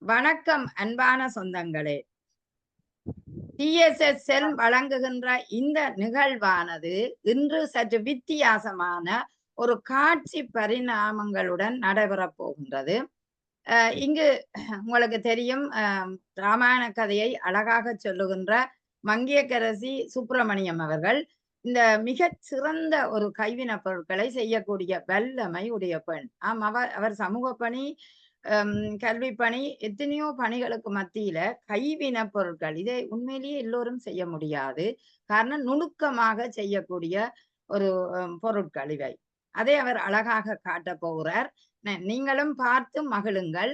வணக்கம் அன்பான சொந்தங்களே. TSSL வழங்குகின்ற இந்த நிகழ்வானது இன்று சற்று வித்தியாசமான ஒரு காட்சி பரிணாமங்களுடன் நடைபெறப் போகின்றது. இங்கு உங்களுக்கு தெரியும், ராமாயண கதையை அழகாக சொல்லுகின்ற மங்கையர்க்கரசி சுப்பிரமணியம் அவர்கள் இந்த மிகச் சிறந்த ஒரு கைவினைப் பொருட்களை செய்யக்கூடிய வல்லமை உடைய பெண். அவர் சமூக பணி, கல்வி பணி, எத்தனையோ பணிகளுக்கு மத்தியில கைவினைப் பொருட்கள் இதை உண்மையிலேயே எல்லோரும் செய்ய முடியாது. காரணம் நுணுக்கமாக செய்யக்கூடிய ஒரு பொருட்கள் இவை. அதை அவர் அழகாக காட்டப் போகிறார். நீங்களும் பார்த்து மகிழுங்கள்.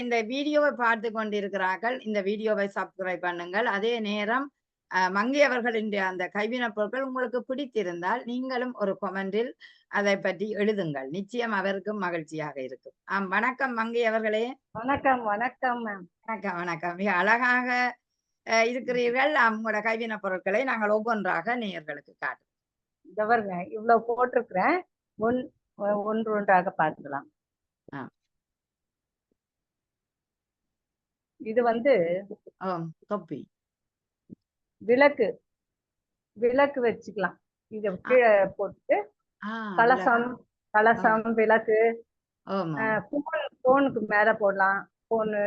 இந்த வீடியோவை பார்த்து கொண்டிருக்கிறார்கள். இந்த வீடியோவை சப்ஸ்கிரைப் பண்ணுங்கள். அதே நேரம் மங்கை அவர்களின் அந்த கைவினைப் பொருட்கள் உங்களுக்கு பிடித்திருந்தால் நீங்களும் ஒரு கொமெண்டில் அதை பற்றி எழுதுங்கள். நிச்சயம் அவருக்கும் மகிழ்ச்சியாக இருக்கும். வணக்கம் மங்கை அவர்களே. வணக்கம். வணக்கம் மேம். வணக்கம் வணக்கம். மிக அழகாக இருக்கிறீர்கள். உங்களோட கைவினைப் பொருட்களை நாங்கள் ஒவ்வொன்றாக நேயர்களுக்கு காட்டுங்க. இவ்வளவு போட்டிருக்கிறேன். ஒன்று ஒன்றாக பார்க்கலாம். இது தொப்பி, விளக்கு வச்சுக்கலாம். இத கீழே போட்டு கலசம் விளக்கு, போனுக்கு மேல போடலாம். போனு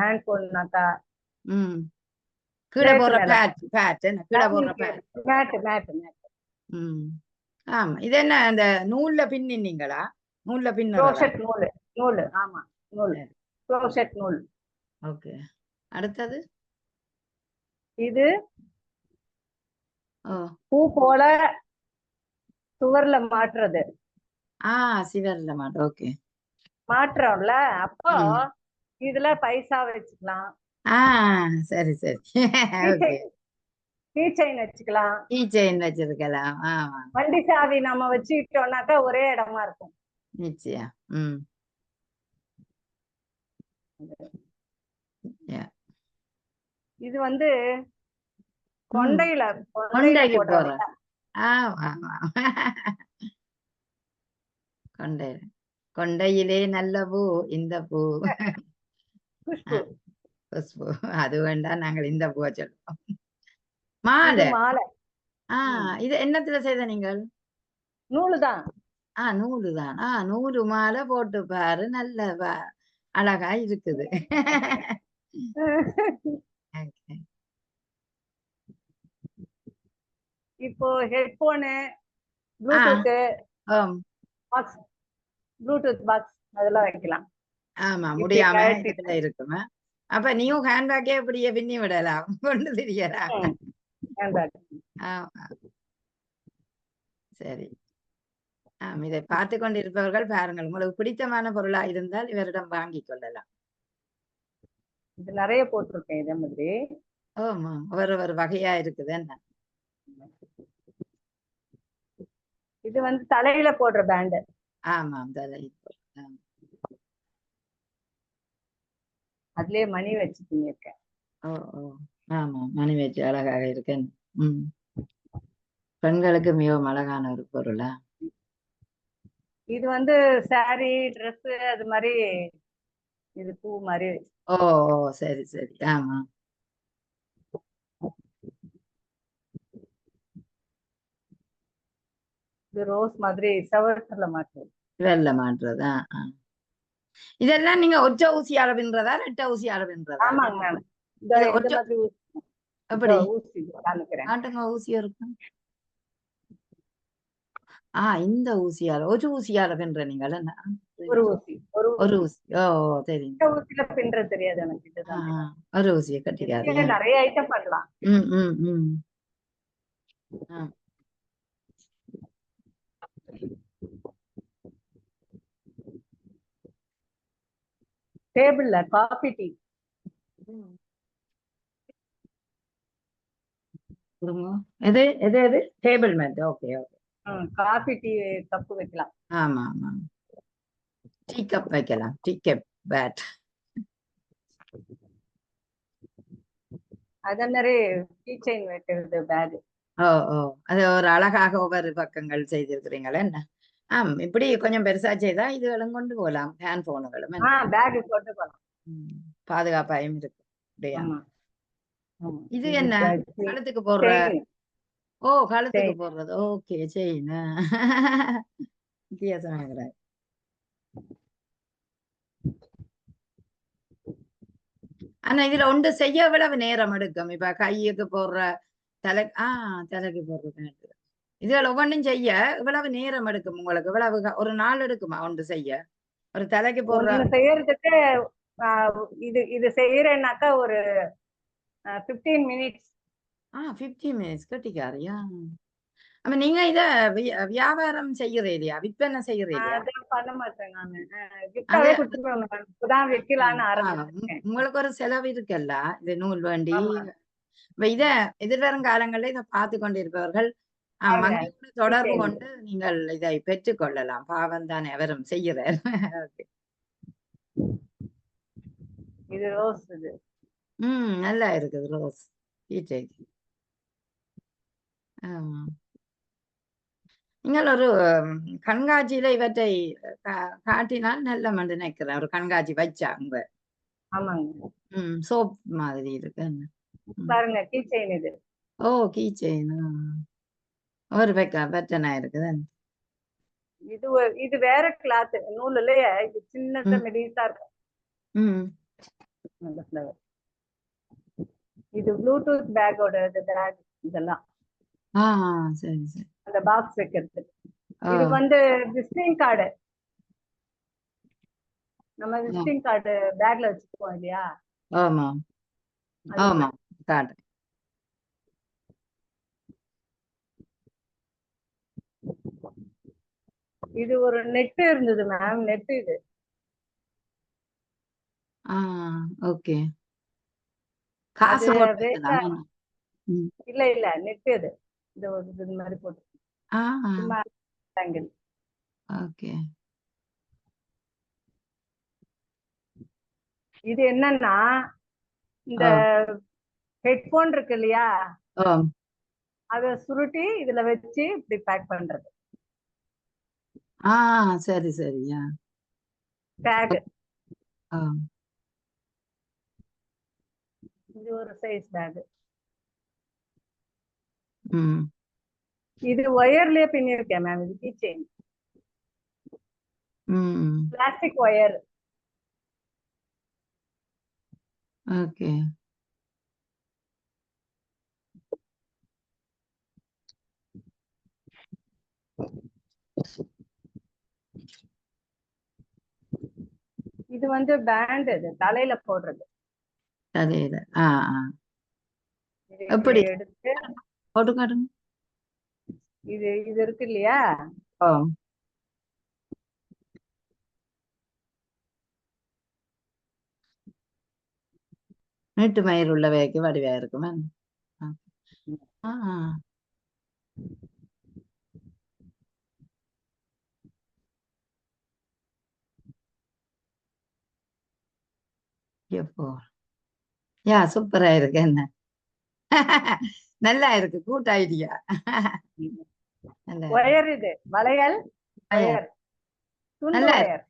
ஹேண்ட் போனாக்கா கீழே போடுற ஆமா. இது என்ன அந்த நூல்ல பின்னிங்களா? நூல்ல நூல். ஆமா, நூல். ஓகே. அடுத்தது இது பூ போல சுவர்ல மாற்றுறது. சிவர்ல மாட்டு. ஓகே. மாற்றோம்ல, அப்போ இதுல பைசா வச்சுக்கலாம். சரி சரி. கீ செயின் வச்சுக்கலாம். கீ செயின் வச்சிருக்கலாம். வண்டி சாவி நம்ம வச்சுக்கிட்டோம்னாக்கா ஒரே இடமா இருக்கும். நிச்சயம். இது கொண்டையில போடுறோம். கொண்டையிலே நல்ல பூ இந்த பூ. குஷ்பு. அது வேண்டாம், நாங்கள் இந்த பூவை சொல்லுவோம். மாலை. இது என்னத்துல செய்த நீங்கள்? நூலுதான். நூலுதான். நூலு மாலை போட்டு பாரு, நல்ல அழகா இருக்குது. இப்போ ஹெட்போனு, ப்ளூடூத் பாக்ஸ் அதெல்லாம் வைக்கலாம். ஆமா, முடியாம இதுல இருக்குமா? அப்ப நீயும் ஹேண்ட்பேக்கே இப்படியே பின்னி விடலாம், கொண்டு தெரியலாம். சரி. இதை பார்த்து கொண்டிருப்பவர்கள் பாருங்கள், உங்களுக்கு பிடித்தமான பொருளா இருந்தால் இவரிடம் வாங்கி கொள்ளலாம். இது நிறைய போட்டிருக்கேன் இதே மாதிரி. ஒரு வகையா இருக்குது. என்ன இது தலையில போடுற பேண்ட். ஆமாம், தலையில. அதுலயே மணி வச்சு பின்னிருக்கேன். ஆமா, மணி வச்சு அழகாக இருக்கேன். பெண்களுக்கு மிகவும் அழகான ஒரு பொருளா இது. சாரி, ட்ரெஸ் அது மாதிரி. இது பூ மாதிரி. சரி சரி. ஆமா, இது ரோஸ் மாதிரி செவர்ல மாட்டுறது. வெள்ள மாட்டுறது. இதெல்லாம் நீங்க ஒற்ற ஊசியால பின்றதா, ரெட்ட ஊசியால பின்றதா? ஆமாங்க மேம். எப்படி ஊசி காமிக்கிறேன். காட்டுங்க. ஊசி இருக்கும். இந்த ஊசியால, ஒரு ஊசியால பின்ற நீங்கள்? ஒரு ஊசி. சரி. ஊசியில பின்றது தெரியாது எனக்கு. ஒரு ஊசியை கட்டிக்காது. நிறைய ஐட்டம் பண்ணலாம். டேபிள்ல காபி டீ. எது எது எது? Table mat. Okay okay. Coffee tea cup வைக்கலாம். ஆமா ஆமா, டீ கப் வைக்கலாம். Tea cup pad. அதே மாதிரி கீ செயின் வைக்கிறது பேக். அது ஒரு அழகாக ஒவ்வொரு பக்கங்கள் செய்திருக்கிறீங்களா? என்ன இப்படி கொஞ்சம் பெருசா செய்தா இதுகளும் கொண்டு போகலாம் ஹேண்ட் போனுகளும் பேக் போட்டு போலாம். பாதுகாப்பாயும் இருக்கு அப்படியா? ஆமா ஆமா. இது இது என்ன கழுத்துக்கு போடுற? செயின். ஓ, கழுத்துக்கு செயின். போடுறது. Okay, chain. வித்தியாசமா இருக்கிறார். ஆனா இதுல ஒன்று செய்ய எவ்வளவு நேரம் எடுக்கும்? இப்ப கையுக்கு போடுற தலைக்கு போடுறது இதுல ஒவ்வொன்றும் செய்ய இவ்வளவு நேரம் எடுக்கும் உங்களுக்கு? இவ்வளவு ஒரு நாள் எடுக்குமா ஒன்று செய்ய? ஒரு தலைக்கு போடுற ஒண்ணு செய்யறதுக்கு இது இது செய்யறேன்னாக்கா ஒரு 15 மினிட்ஸ். 15 மினிட்ஸ் கட்டிக்காரியா? அப்ப நீங்க இத வியாபாரம் செய்யறீங்களா, விற்பனை செய்யறீங்களா? அதான் பண்ண மாட்டேன் நானு. அது கிஃப்டாவே கொடுத்துருவேன். இப்பதான் வைக்கலான்னு ஆரம்பிச்சிருக்கேன். உங்களுக்கு ஒரு செலவு இருக்குல்ல, இது நூல் வேண்டி. ஆமா. இப்ப இத எதிர்வரும் காலங்களில் இதை பார்த்து கொண்டிருப்பவர்கள் பாருங்க, வங்கியோடு தொடர்பு keychain. கொண்டு நீங்கள் இதை பெற்றுக் கொள்ளலாம். பாவம் தானே அவரும் செய்கிறார். இது ரோஸ். இது நல்லா இருக்குது ரோஸ் கீச்சைக்கு. ஆமா, நீங்கள் ஒரு கண்காட்சியில இவற்றை காட்டினால் நல்ல மண்டு நினைக்கிறேன். ஒரு கண்காட்சி வச்சா உங்க ஆமாங்க. சோப் மாதிரி இருக்கு. பாருங்க, கீச்சைன் இது. ஓ, கீச்சைன் ஒரு பெட்டனா இருக்குது. இது இது வேற கிளாத் நூல் இல்லையா? இது சின்னதா மெலிசா இருக்கும். நல்ல ஃப்ளவர். இது ப்ளூடூத் பேக்கோட பேக் இதெல்லாம். சரி சரி. அந்த பாக்ஸ் வைக்கிறது. இது வந்து விசிட்டிங் கார்டு. நம்ம விசிட்டிங் கார்டு பேக்ல வச்சுக்குவோம் இல்லையா? ஆமா ஆமா, கார்டு. இது ஒரு நெட் இருந்தது மேம். நெட் இது. ஓகே. காசு இல்ல இல்ல, நெட் இது. இது ஒரு இது மாதிரி போட்டு சும்மா ஆங்கிள். ஓகே. இது என்னன்னா, இந்த ஹெட்போன் இருக்கு இல்லையா, அத சுருட்டி இதுல வச்சு இப்படி பேக் பண்றது. சரி சரியா. பேக். இது ஒரு சைஸ் பேக். இது ஒயர்லயே பின்னிருக்கேன் மேம். இது கீச்செயின். Plastic wire. ஓகே. இது வந்து பேண்ட். இது தலையில போடுறது. தலையில எப்படி எடுத்து போட்டு காட்டுங்க. இது இது இருக்கு இல்லையா, நீட்டு மயிர் உள்ள வேக்கு வடிவா இருக்குமா? எப்போ சூப்பரா இருக்கு. என்ன நல்லா இருக்கு. கூட் ஐடியா. ஒயர். இது வளையல் ஒயர். துண்டு ஒயர்.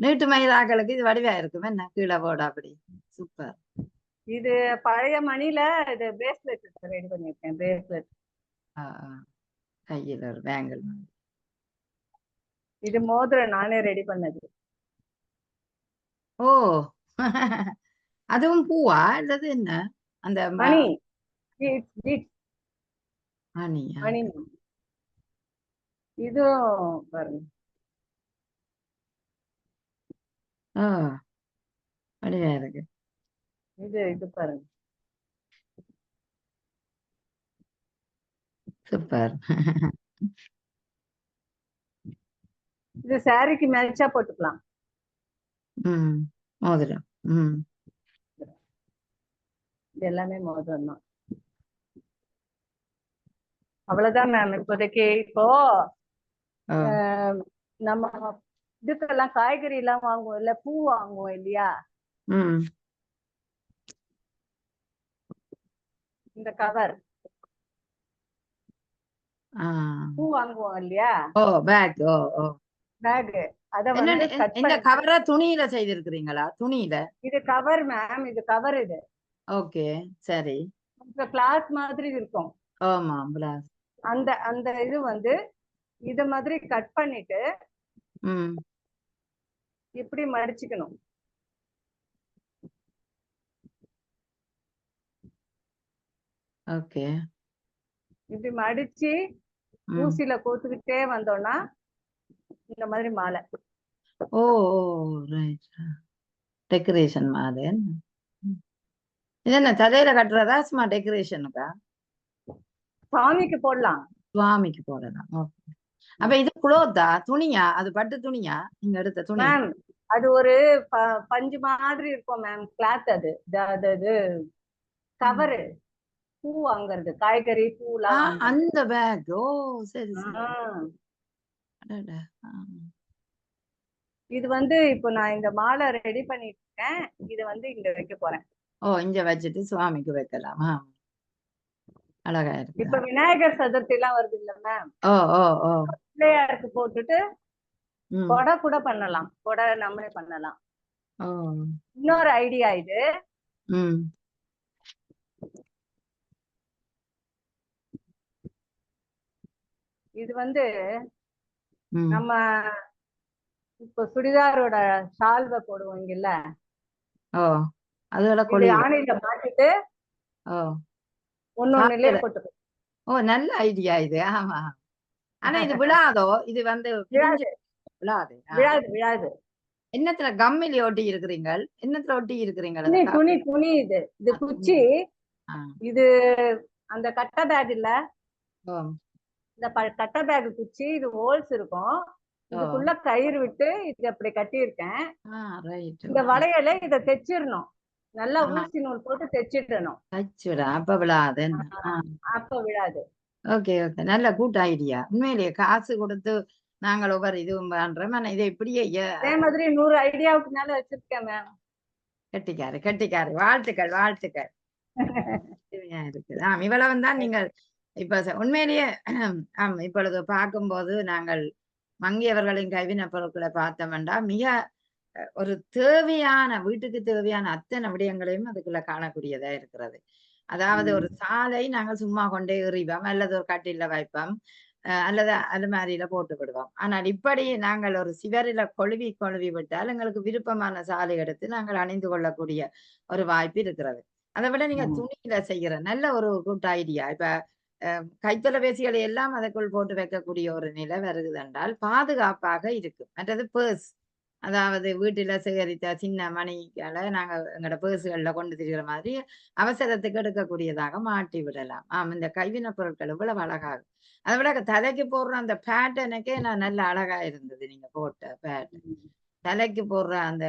நீட்டு மயிராக்களுக்கு இது வடிவா இருக்கும். என்ன கீழே போட அப்படி சூப்பர். இது பழைய மணில இது பிரேஸ்லெட் ரெடி பண்ணிருக்கேன். பிரேஸ்லெட். கையில ஒரு பேங்கிள். இது மோதிரம் நானே ரெடி பண்ணது. ஓ, அதுவும் பூவா அல்லது என்ன? அந்த மணி. மணி. இதுவும் பாருங்க. வடிவா இருக்கு. இது இது பாருங்க. சூப்பர். இது சாரிக்கு மேட்சா போட்டுக்கலாம். மோதிரம். இது எல்லாமே மோதிரம் தான். அவ்வளவுதான் மேம் இப்போதைக்கு. இப்போ நம்ம இதுக்கெல்லாம் காய்கறி எல்லாம் வாங்குவோம் இல்ல, பூ வாங்குவோம் இல்லையா, இந்த கவர் ஆஹ் பூ வாங்குவோம் இல்லையா, ஓ பேக் ஓ ஓ பேக், அத என்ன வந்து கட் இந்த பண்ணிட்டு, கவரை துணியில செய்திருக்கிறீங்களா? துணியில? இது கவர் மேம், இது கவர், இது ஓகே, சரி. இப்ப கிளாத் மாதிரி இருக்கும். ஆமா பிளாஸ். அந்த அந்த இது வந்து இத மாதிரி கட் பண்ணிட்டு ம் இப்படி மடிச்சுக்கணும். ஓகே. இப்படி மடிச்சு ம் ஊசியில கோத்துக்கிட்டே வந்தோம்னா இந்த மாதிரி மாலை. ஓ ஓ ரைட். டெக்கரேஷன் மாதிரி. ம். இது என்ன தலையில கட்டுறதா சும்மா டெக்கரேஷனுக்கா? சாமிக்கு போடலாம். சுவாமிக்கு போடலாம். ஓகே. அப்ப இது குளோத்தா, துணியா? அது பட்டு துணியா நீங்க எடுத்த துணி? மேம் அது ஒரு பஞ்சு மாதிரி இருக்கும் மேம், கிளாத். அது அது கவரு, பூ வாங்குறது, காய்கறி பூலாம் வாங்குறது. அந்த பேக். ஓ சரி சரி. ஆ. அடடா. ஆ. இது வந்து இப்போ நான் இந்த மாலை ரெடி பண்ணிட்டு இருக்கேன். இத வந்து இங்க வைக்க போறேன். ஓ இங்க வச்சுட்டு சுவாமிக்கு வைக்கலாமா? அழகா இருக்கு. இப்ப விநாயகர் சதுர்த்தி எல்லாம் வருது இல்ல மேம், ஓ ஓ ஓ. பிள்ளையாருக்கு போட்டுட்டு ம் கொடை கூட பண்ணலாம், கொடை நம்மளே பண்ணலாம். ஓ. இன்னொரு ஐடியா இது. ம் இது வந்து ம் நம்ம இப்போ சுடிதாரோட ஷால்வை போடுவோங்கல்ல, ஓ அதோட இது கொழி. ஆணில மாட்டிட்டு ஓ ஒன்னொன்னுலயே சாப்பிட. போட்டுக்கோ. ஓ நல்ல ஐடியா இது. ஆமா. ஆனா இது விழாதோ? இது வந்து பிரிஞ்சு விழாது, விழாது. விழாது, விழாது. என்னத்துல கம்மில் ஒட்டி இருக்கிறீங்கள்? என்னத்துல ஒட்டி இருக்கிறீங்கள் துணி அந்த துணி துணி, இது குச்சி. ஆ. இது அந்த கட்டை பேக் இல்ல, ஓ இந்த கட்டை பேக் குச்சி. இது ஹோல்ஸ் இருக்கும், ஓ இதுக்குள்ள கயிறு விட்டு இது அப்படி கட்டி இருக்கேன். ஆ ரைட். இந்த ஓகே. வளையல இத தைச்சிடணும், நல்லா ஆ ஊசி நூல் போட்டு தைச்சிடணும். தச்சுடா அப்ப விழாது என்ன? ஆ அப்ப விழாது. Okay okay. நல்ல கூட் ஐடியா. உண்மையிலேயே காசு கொடுத்து நாங்கள் ஒவ்வொரு இதுவும் பண்றோம். ஆனா இதை இப்படியே அதே மாதிரி 100 ஐடியாவுக்கு மேல வச்சிருக்கேன் மேம். கெட்டிக்காரு கெட்டிக்காரு. வாழ்த்துக்கள் வாழ்த்துக்கள். அருமையா இருக்குது. இவ்வளவு தான் நீங்கள் இப்ப உண்மையிலேயே இப்பொழுது பார்க்கும்போது நாங்கள் மங்கி அவர்களின் கைவினைப் பொருட்களை பார்த்தோம்னா மிக ஒரு தேவையான வீட்டுக்கு தேவையான அத்தனை விடயங்களையும் அதுக்குள்ள காணக்கூடியதா இருக்கிறது. அதாவது ஒரு சாலை நாங்கள் சும்மா கொண்டே எறிவோம் அல்லது ஒரு கட்டில வைப்போம் அல்லது அலுமாரியில போட்டு விடுவோம். ஆனால் இப்படி நாங்கள் ஒரு சிவரில கொழுவி கொழுவி விட்டால் எங்களுக்கு விருப்பமான சாலை எடுத்து நாங்கள் அணிந்து கொள்ளக்கூடிய ஒரு வாய்ப்பு இருக்கிறது. அதை விட நீங்க துணியில செய்கிற நல்ல ஒரு குட் ஐடியா. இப்ப கைத்தொலைபேசிகளை எல்லாம் அதற்குள் போட்டு வைக்கக்கூடிய ஒரு நிலை வருகிறது என்றால் பாதுகாப்பாக இருக்கு. மற்றது பேர்ஸ், அதாவது வீட்டுல சேகரித்த சின்ன மணிகளை நாங்க எங்களோட பேர்ஸுகள்ல கொண்டு திரிகிற மாதிரி அவசரத்துக்கு எடுக்கக்கூடியதாக மாட்டி விடலாம். இந்த கைவினைப் பொருட்கள் இவ்வளவு அழகாக. அதை விட தலைக்கு போடுற அந்த பேட்டனுக்கே நான் நல்ல அழகா இருந்தது நீங்க போட்ட பேட். தலைக்கு போடுற அந்த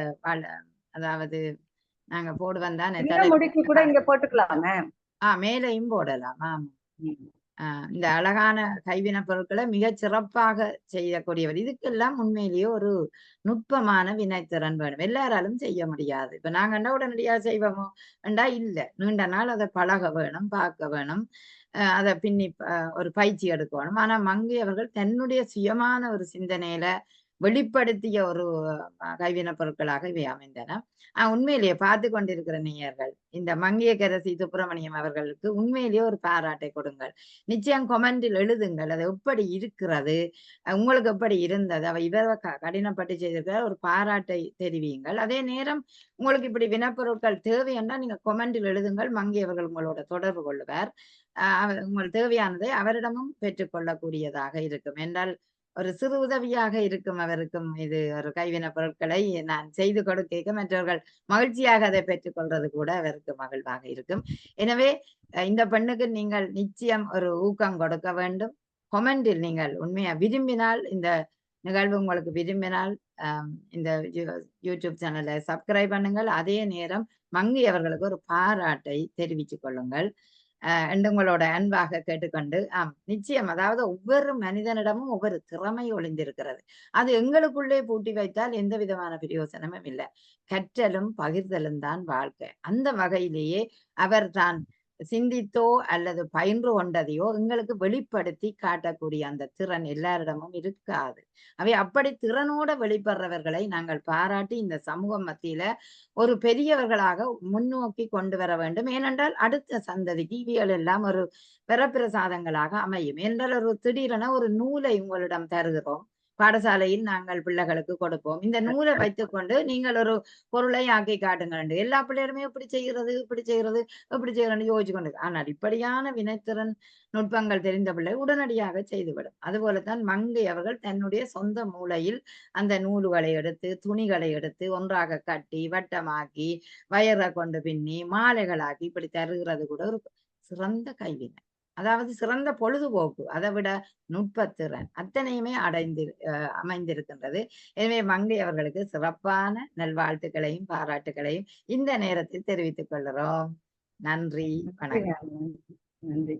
அதாவது நாங்க போடுவோம் தானே சின்ன தலைக்கு. முடிக்கு கூட இங்க போட்டுக்கலாம் மேம். மேலையும் போடலாம். இந்த அழகான கைவினைப் பொருட்களை மிகச் சிறப்பாக செய்யக்கூடியவர். இதுக்கெல்லாம் உண்மையிலேயே ஒரு நுட்பமான வினைத்திறன் வேணும். எல்லாராலும் செய்ய முடியாது. இப்ப நாங்க என்ன உடனடியா செய்வோமோ என்றா இல்ல. நீண்ட நாள் அதை பழக வேணும், பார்க்க வேணும். அதை பின்னி ஒரு பயிற்சி எடுக்கணும். ஆனா மங்கை அவர்கள் தன்னுடைய சுயமான ஒரு சிந்தனையில வெளிப்படுத்திய ஒரு கைவினைப் பொருட்களாக இவை அமைந்தன. உண்மையிலேயே பார்த்து கொண்டிருக்கிற நேயர்கள் இந்த மங்கையர்கரசி சுப்பிரமணியம் அவர்களுக்கு உண்மையிலேயே ஒரு பாராட்டை கொடுங்கள். நிச்சயம் கொமெண்டில் எழுதுங்கள். அது எப்படி இருக்கிறது, உங்களுக்கு எப்படி இருந்தது, இவர கடினப்பட்டு செய்திருக்கிற ஒரு பாராட்டை தெரிவியுங்கள். அதே நேரம் உங்களுக்கு இப்படி வினப்பொருட்கள் தேவை என்றால் நீங்க கொமெண்டில் எழுதுங்கள். மங்கை அவர்கள் உங்களோட தொடர்பு கொள்ளுவார். உங்கள் தேவையானதை அவரிடமும் பெற்றுக்கொள்ளக்கூடியதாக இருக்கும். என்றால் ஒரு சிறு உதவியாக இருக்கும் அவருக்கும். இது ஒரு கைவினைப் பொருட்களை நான் செய்து கொடுக்க மற்றவர்கள் மகிழ்ச்சியாக அதை பெற்றுக் கொள்றது கூட அவருக்கு மகிழ்வாக இருக்கும். எனவே இந்த பெண்ணுக்கு நீங்கள் நிச்சயம் ஒரு ஊக்கம் கொடுக்க வேண்டும். கொமெண்டில் நீங்கள் உண்மையா விரும்பினால், இந்த நிகழ்வு உங்களுக்கு விரும்பினால் இந்த யூடியூப் சேனலை சப்ஸ்கிரைப் பண்ணுங்கள். அதே நேரம் மங்கை அவர்களுக்கு ஒரு பாராட்டை தெரிவித்துக் கொள்ளுங்கள் என்று உங்களோட அன்பாக கேட்டுக்கொண்டு, நிச்சயம், அதாவது ஒவ்வொரு மனிதனிடமும் ஒவ்வொரு திறமை ஒளிந்திருக்கிறது. அது எங்களுக்குள்ளே பூட்டி வைத்தால் எந்த விதமான பிரயோசனமும் இல்லை. கற்றலும் பகிர்தலும் தான் வாழ்க்கை. அந்த வகையிலேயே அவர் தான் சிந்தித்தோ அல்லது பயின்று கொண்டதையோ எங்களுக்கு வெளிப்படுத்தி காட்டக்கூடிய அந்த திறன் எல்லாரிடமும் இருக்காது. அவை அப்படி திறனோட வெளிப்படுறவர்களை நாங்கள் பாராட்டி இந்த சமூக மத்தியில ஒரு பெரியவர்களாக முன்னோக்கி கொண்டு வர வேண்டும். ஏனென்றால் அடுத்த சந்ததிக்கு இவியல் எல்லாம் ஒரு வரப்பிரசாதங்களாக அமையும். என்றால் ஒரு திடீரென ஒரு நூலை உங்களிடம் தருகிறோம். பாடசாலையில் நாங்கள் பிள்ளைகளுக்கு கொடுப்போம். இந்த நூலை வைத்துக்கொண்டு நீங்கள் ஒரு பொருளை ஆக்கி காட்டுங்கள். எல்லா பிள்ளைகளுமே இப்படி செய்கிறது, இப்படி செய்கிறது, எப்படி செய்யறன்னு யோசிச்சு கொண்டு. ஆனால் இப்படியான வினைத்திறன் நுட்பங்கள் தெரிந்த பிள்ளை உடனடியாக செய்துவிடும். அதுபோலத்தான் மங்கை அவர்கள் தன்னுடைய சொந்த மூளையில் அந்த நூல்களை எடுத்து, துணிகளை எடுத்து ஒன்றாக கட்டி, வட்டமாக்கி, வயரை கொண்டு பின்னி, மாலைகளாக்கி இப்படி தருகிறது கூட ஒரு சிறந்த கைவினை. அதாவது சிறந்த பொழுதுபோக்கு. அதை விட நுட்பத்திறன் அத்தனையுமே அமைந்திருக்கின்றது. எனவே மங்கை அவர்களுக்கு சிறப்பான நல்வாழ்த்துக்களையும் பாராட்டுகளையும் இந்த நேரத்தில் தெரிவித்துக் கொள்கிறோம். நன்றி, வணக்கம். நன்றி.